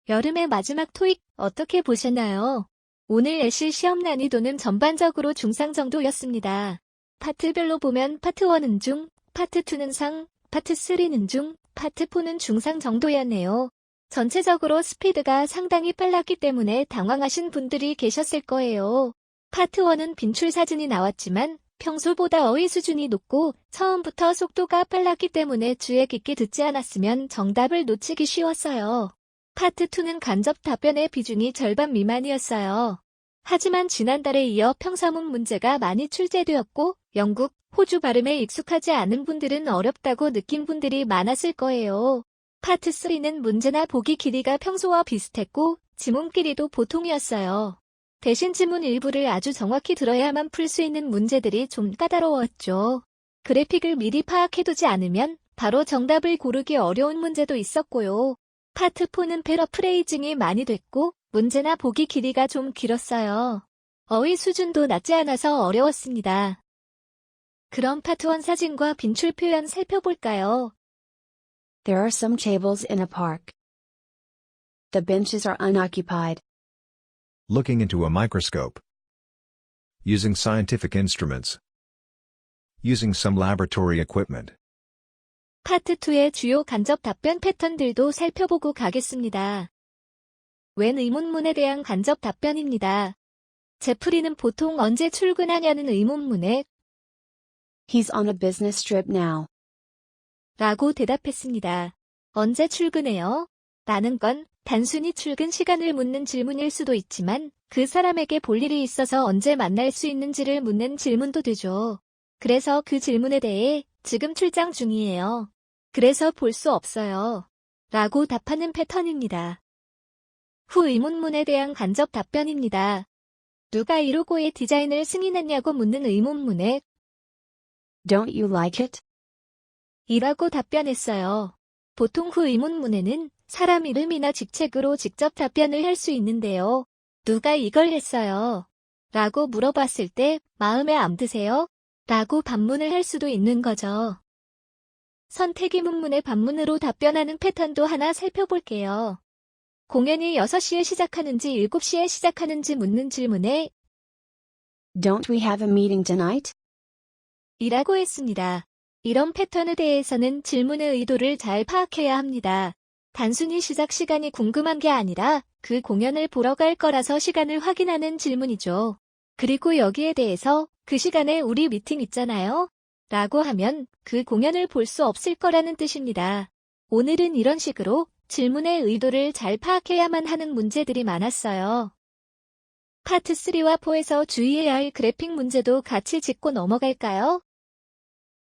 여름의 마지막 토익 어떻게 보셨나요? 오늘 예시 시험 난이도는 전반적으로 중상 정도였습니다. 파트별로 보면 파트 1은 중, 파트 2는 상, 파트 3는 중, 파트 4는 중상 정도였네요. 전체적으로 스피드가 상당히 빨랐기 때문에 당황하신 분들이 계셨을 거예요. 파트 1은 빈출 사진이 나왔지만 평소보다 어휘 수준이 높고 처음부터 속도가 빨랐기 때문에 주의 깊게 듣지 않았으면 정답을 놓치기 쉬웠어요. 파트 2는 간접 답변의 비중이 절반 미만이었어요. 하지만 지난달에 이어 평서문 문제가 많이 출제되었고 영국, 호주 발음에 익숙하지 않은 분들은 어렵다고 느낀 분들이 많았을 거예요. 파트 3는 문제나 보기 길이가 평소와 비슷했고 지문 길이도 보통이었어요. 대신 지문 일부를 아주 정확히 들어야만 풀 수 있는 문제들이 좀 까다로웠죠. 그래픽을 미리 파악해두지 않으면 바로 정답을 고르기 어려운 문제도 있었고요. 파트 4는 패러프레이징이 많이 됐고 문제나 보기 길이가 좀 길었어요. 어휘 수준도 낮지 않아서 어려웠습니다. 그럼 파트 1 사진과 빈출 표현 살펴볼까요? There are some tables in a park. The benches are unoccupied. Looking into a microscope. Using scientific instruments. Using some laboratory equipment. 파트 2의 주요 간접 답변 패턴들도 살펴보고 가겠습니다. 웬 의문문에 대한 간접 답변입니다. 제프리는 보통 언제 출근하냐는 의문문에 He's on a business trip now. 라고 대답했습니다. 언제 출근해요? 라는 건 단순히 출근 시간을 묻는 질문일 수도 있지만 그 사람에게 볼 일이 있어서 언제 만날 수 있는지를 묻는 질문도 되죠. 그래서 그 질문에 대해 지금 출장 중이에요. 그래서 볼 수 없어요. 라고 답하는 패턴입니다. 후 의문문에 대한 간접 답변입니다. 누가 이 로고의 디자인을 승인했냐고 묻는 의문문에 Don't you like it? 이라고 답변했어요. 보통 후 의문문에는 사람 이름이나 직책으로 직접 답변을 할 수 있는데요. 누가 이걸 했어요? 라고 물어봤을 때 마음에 안 드세요? 라고 반문을 할 수도 있는 거죠. 선택 의문문의 반문으로 답변하는 패턴도 하나 살펴볼게요. 공연이 6시에 시작하는지 7시에 시작하는지 묻는 질문에 Don't we have a meeting tonight? 이라고 했습니다. 이런 패턴에 대해서는 질문의 의도를 잘 파악해야 합니다. 단순히 시작 시간이 궁금한 게 아니라 그 공연을 보러 갈 거라서 시간을 확인하는 질문이죠. 그리고 여기에 대해서 그 시간에 우리 미팅 있잖아요? 라고 하면 그 공연을 볼 수 없을 거라는 뜻입니다. 오늘은 이런 식으로 질문의 의도를 잘 파악해야만 하는 문제들이 많았어요. 파트 3와 4에서 주의해야 할 그래픽 문제도 같이 짚고 넘어갈까요?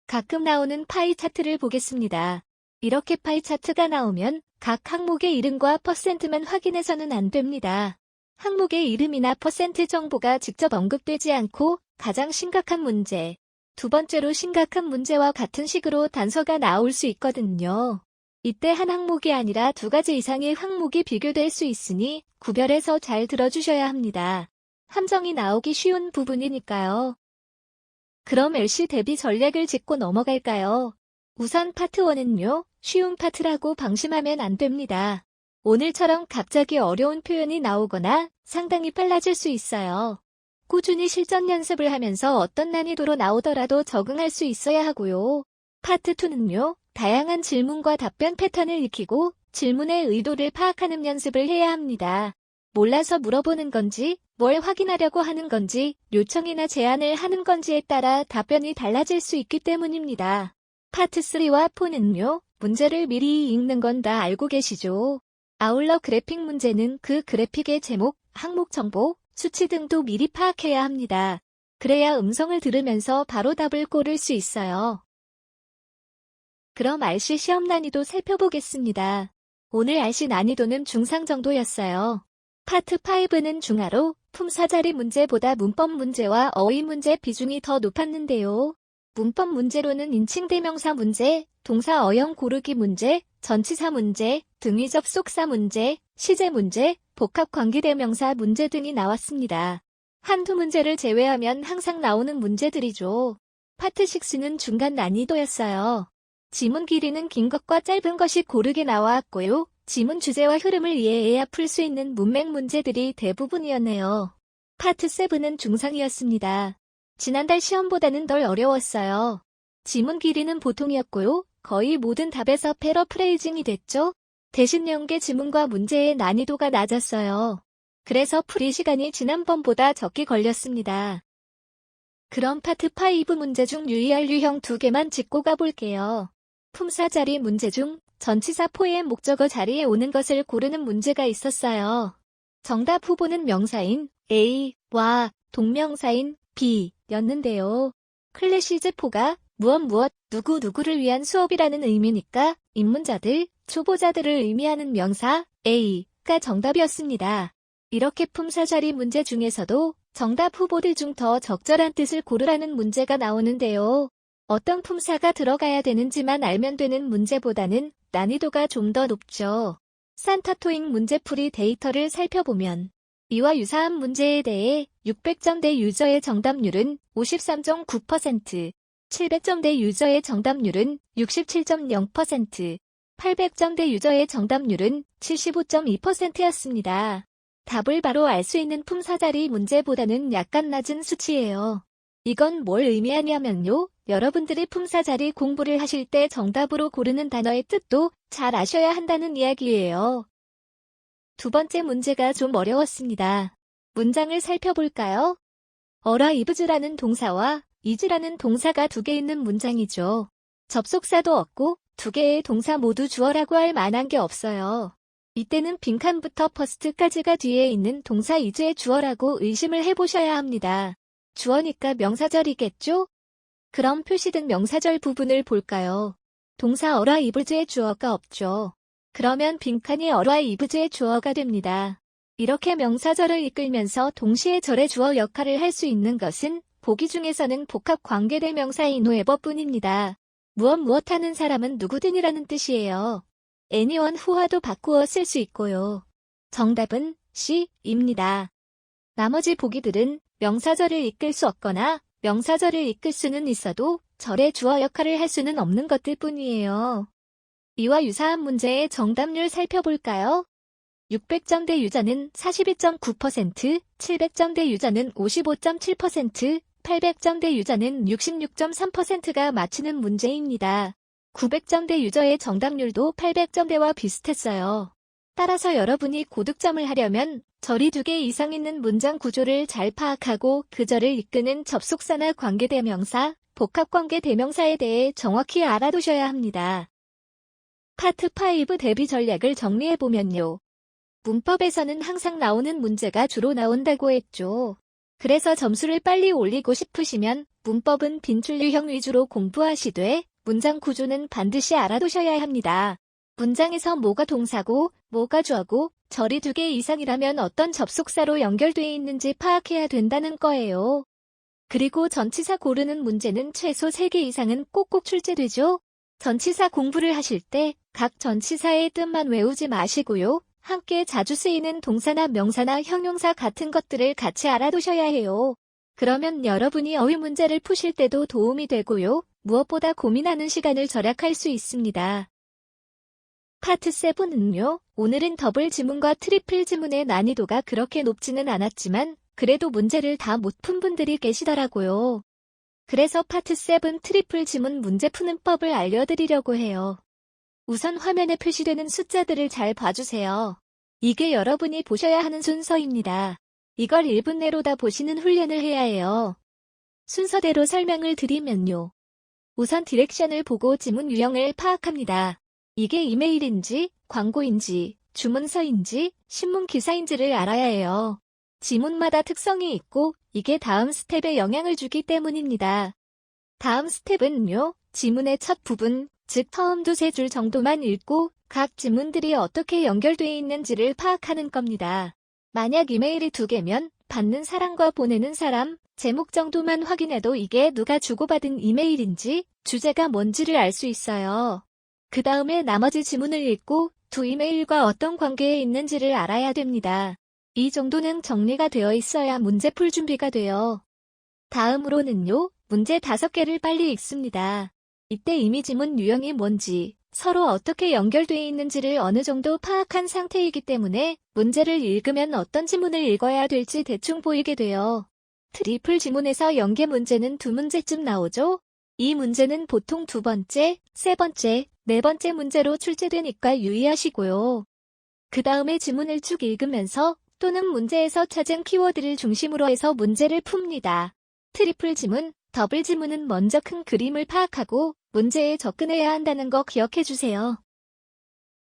가끔 나오는 파이 차트를 보겠습니다. 이렇게 파이 차트가 나오면 각 항목의 이름과 퍼센트만 확인해서는 안 됩니다. 항목의 이름이나 퍼센트 정보가 직접 언급되지 않고 가장 심각한 문제, 두 번째로 심각한 문제와 같은 식으로 단서가 나올 수 있거든요. 이때 한 항목이 아니라 2가지 이상의 항목이 비교될 수 있으니 구별해서 잘 들어주셔야 합니다. 함정이 나오기 쉬운 부분이니까요. 그럼 LC 대비 전략을 짚고 넘어갈까요? 우선 파트 1은요, 쉬운 파트라고 방심하면 안 됩니다. 오늘처럼 갑자기 어려운 표현이 나오거나 상당히 빨라질 수 있어요. 꾸준히 실전 연습을 하면서 어떤 난이도로 나오더라도 적응할 수 있어야 하고요. 파트 2는요, 다양한 질문과 답변 패턴을 익히고 질문의 의도를 파악하는 연습을 해야 합니다. 몰라서 물어보는 건지, 뭘 확인하려고 하는 건지, 요청이나 제안을 하는 건지에 따라 답변이 달라질 수 있기 때문입니다. 파트 3와 4는요, 문제를 미리 읽는 건 다 알고 계시죠? 아울러 그래픽 문제는 그 그래픽의 제목, 항목 정보, 수치 등도 미리 파악해야 합니다. 그래야 음성을 들으면서 바로 답을 고를 수 있어요. 그럼 RC 시험 난이도 살펴보겠습니다. 오늘 RC 난이도는 중상 정도였어요. 파트 5는 중하로 품사자리 문제보다 문법 문제와 어휘 문제 비중이 더 높았는데요. 문법 문제로는 인칭 대명사 문제, 동사 어형 고르기 문제, 전치사 문제, 등위 접속사 문제, 시제 문제, 복합 관계대명사 문제 등이 나왔습니다. 한두 문제를 제외하면 항상 나오는 문제들이죠. 파트 6는 중간 난이도였어요. 지문 길이는 긴 것과 짧은 것이 고르게 나왔고요. 지문 주제와 흐름을 이해해야 풀 수 있는 문맥 문제들이 대부분이었네요. 파트 7은 중상이었습니다. 지난달 시험보다는 덜 어려웠어요. 지문 길이는 보통이었고요. 거의 모든 답에서 패러프레이징이 됐죠. 대신 연계 지문과 문제의 난이도가 낮았어요. 그래서 풀이 시간이 지난번보다 적게 걸렸습니다. 그럼 파트 5 문제 중 유의할 유형 2개만 짚고 가볼게요. 품사 자리 문제 중 전치사 포의 목적어 자리에 오는 것을 고르는 문제가 있었어요. 정답 후보는 명사인 A와 동명사인 B였는데요. 클래시즈4가 무엇 누구를 위한 수업이라는 의미니까 입문자들, 초보자들을 의미하는 명사 A가 정답이었습니다. 이렇게 품사 자리 문제 중에서도 정답 후보들 중 더 적절한 뜻을 고르라는 문제가 나오는데요. 어떤 품사가 들어가야 되는지만 알면 되는 문제보다는 난이도가 좀 더 높죠. 산타토익 문제풀이 데이터를 살펴보면 이와 유사한 문제에 대해 600점대 유저의 정답률은 53.9%, 700점대 유저의 정답률은 67.0%, 800점대 유저의 정답률은 75.2%였습니다. 답을 바로 알 수 있는 품사자리 문제보다는 약간 낮은 수치예요. 이건 뭘 의미하냐면요. 여러분들이 품사자리 공부를 하실 때 정답으로 고르는 단어의 뜻도 잘 아셔야 한다는 이야기예요. 두 번째 문제가 좀 어려웠습니다. 문장을 살펴볼까요? arrives라는 동사와 is라는 동사가 2개 있는 문장이죠. 접속사도 없고 2개의 동사 모두 주어라고 할 만한 게 없어요. 이때는 빈칸부터 first까지가 뒤에 있는 동사 is의 주어라고 의심을 해보셔야 합니다. 주어니까 명사절이겠죠? 그럼 표시된 명사절 부분을 볼까요? 동사 arrives의 주어가 없죠. 그러면 빈칸이 arrives의 주어가 됩니다. 이렇게 명사절을 이끌면서 동시에 절의 주어 역할을 할 수 있는 것은 보기 중에서는 복합 관계대명사인 whoever뿐입니다. 무엇 하는 사람은 누구든이라는 뜻이에요. anyone who와도 바꾸어 쓸 수 있고요. 정답은 C입니다. 나머지 보기들은 명사절을 이끌 수 없거나 명사절을 이끌 수는 있어도 절의 주어 역할을 할 수는 없는 것들 뿐이에요. 이와 유사한 문제의 정답률 살펴볼까요? 600점대 유저는 42.9%, 700점대 유저는 55.7%, 800점대 유저는 66.3%가 맞히는 문제입니다. 900점대 유저의 정답률도 800점대와 비슷했어요. 따라서 여러분이 고득점을 하려면 절이 2개 이상 있는 문장 구조를 잘 파악하고 그 절을 이끄는 접속사나 관계대명사, 복합관계대명사에 대해 정확히 알아두셔야 합니다. 파트 5 대비 전략을 정리해보면요. 문법에서는 항상 나오는 문제가 주로 나온다고 했죠. 그래서 점수를 빨리 올리고 싶으시면 문법은 빈출 유형 위주로 공부하시되 문장 구조는 반드시 알아두셔야 합니다. 문장에서 뭐가 동사고 뭐가 주어고 절이 2개 이상이라면 어떤 접속사로 연결되어 있는지 파악해야 된다는 거예요. 그리고 전치사 고르는 문제는 최소 3개 이상은 꼭꼭 출제되죠. 전치사 공부를 하실 때 각 전치사의 뜻만 외우지 마시고요. 함께 자주 쓰이는 동사나 명사나 형용사 같은 것들을 같이 알아두셔야 해요. 그러면 여러분이 어휘 문제를 푸실 때도 도움이 되고요. 무엇보다 고민하는 시간을 절약할 수 있습니다. 파트 7은요. 오늘은 더블 지문과 트리플 지문의 난이도가 그렇게 높지는 않았지만 그래도 문제를 다 못 푼 분들이 계시더라고요. 그래서 파트 7 트리플 지문 문제 푸는 법을 알려드리려고 해요. 우선 화면에 표시되는 숫자들을 잘 봐주세요. 이게 여러분이 보셔야 하는 순서입니다. 이걸 1분 내로 다 보시는 훈련을 해야 해요. 순서대로 설명을 드리면요. 우선 디렉션을 보고 지문 유형을 파악합니다. 이게 이메일인지, 광고인지, 주문서인지, 신문 기사인지를 알아야 해요. 지문마다 특성이 있고 이게 다음 스텝에 영향을 주기 때문입니다. 다음 스텝은요. 지문의 첫 부분, 즉 처음 2-3줄 정도만 읽고 각 지문들이 어떻게 연결되어 있는지를 파악하는 겁니다. 만약 이메일이 2개면 받는 사람과 보내는 사람, 제목 정도만 확인해도 이게 누가 주고받은 이메일인지, 주제가 뭔지를 알 수 있어요. 그 다음에 나머지 지문을 읽고 두 이메일과 어떤 관계에 있는지를 알아야 됩니다. 이 정도는 정리가 되어 있어야 문제 풀 준비가 돼요. 다음으로는요, 문제 5개를 빨리 읽습니다. 이때 이미 지문 유형이 뭔지, 서로 어떻게 연결되어 있는지를 어느 정도 파악한 상태이기 때문에 문제를 읽으면 어떤 지문을 읽어야 될지 대충 보이게 돼요. 트리플 지문에서 연계 문제는 2문제쯤 나오죠? 이 문제는 보통 2번째, 3번째, 4번째 문제로 출제되니까 유의하시고요. 그 다음에 지문을 쭉 읽으면서 또는 문제에서 찾은 키워드를 중심으로 해서 문제를 풉니다. 트리플 지문, 더블 지문은 먼저 큰 그림을 파악하고 문제에 접근해야 한다는 거 기억해주세요.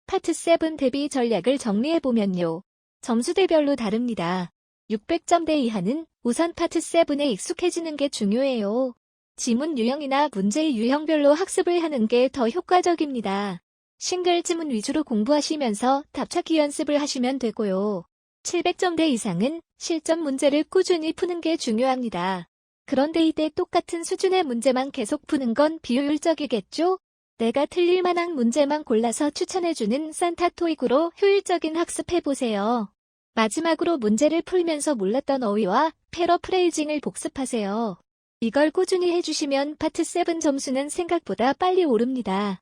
파트 7 대비 전략을 정리해보면요. 점수대별로 다릅니다. 600점대 이하는 우선 파트 7에 익숙해지는 게 중요해요. 지문 유형이나 문제의 유형별로 학습을 하는 게 더 효과적입니다. 싱글 지문 위주로 공부하시면서 답찾기 연습을 하시면 되고요. 700점대 이상은 실전 문제를 꾸준히 푸는 게 중요합니다. 그런데 이때 똑같은 수준의 문제만 계속 푸는 건 비효율적이겠죠? 내가 틀릴 만한 문제만 골라서 추천해주는 산타 토익으로 효율적인 학습해보세요. 마지막으로 문제를 풀면서 몰랐던 어휘와 패러프레이징을 복습하세요. 이걸 꾸준히 해주시면 파트 7 점수는 생각보다 빨리 오릅니다.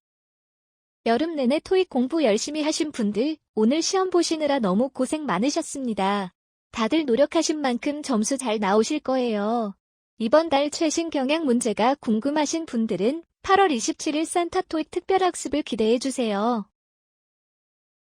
여름 내내 토익 공부 열심히 하신 분들, 오늘 시험 보시느라 너무 고생 많으셨습니다. 다들 노력하신 만큼 점수 잘 나오실 거예요. 이번 달 최신 경향 문제가 궁금하신 분들은 8월 27일 산타 토익 특별학습을 기대해주세요.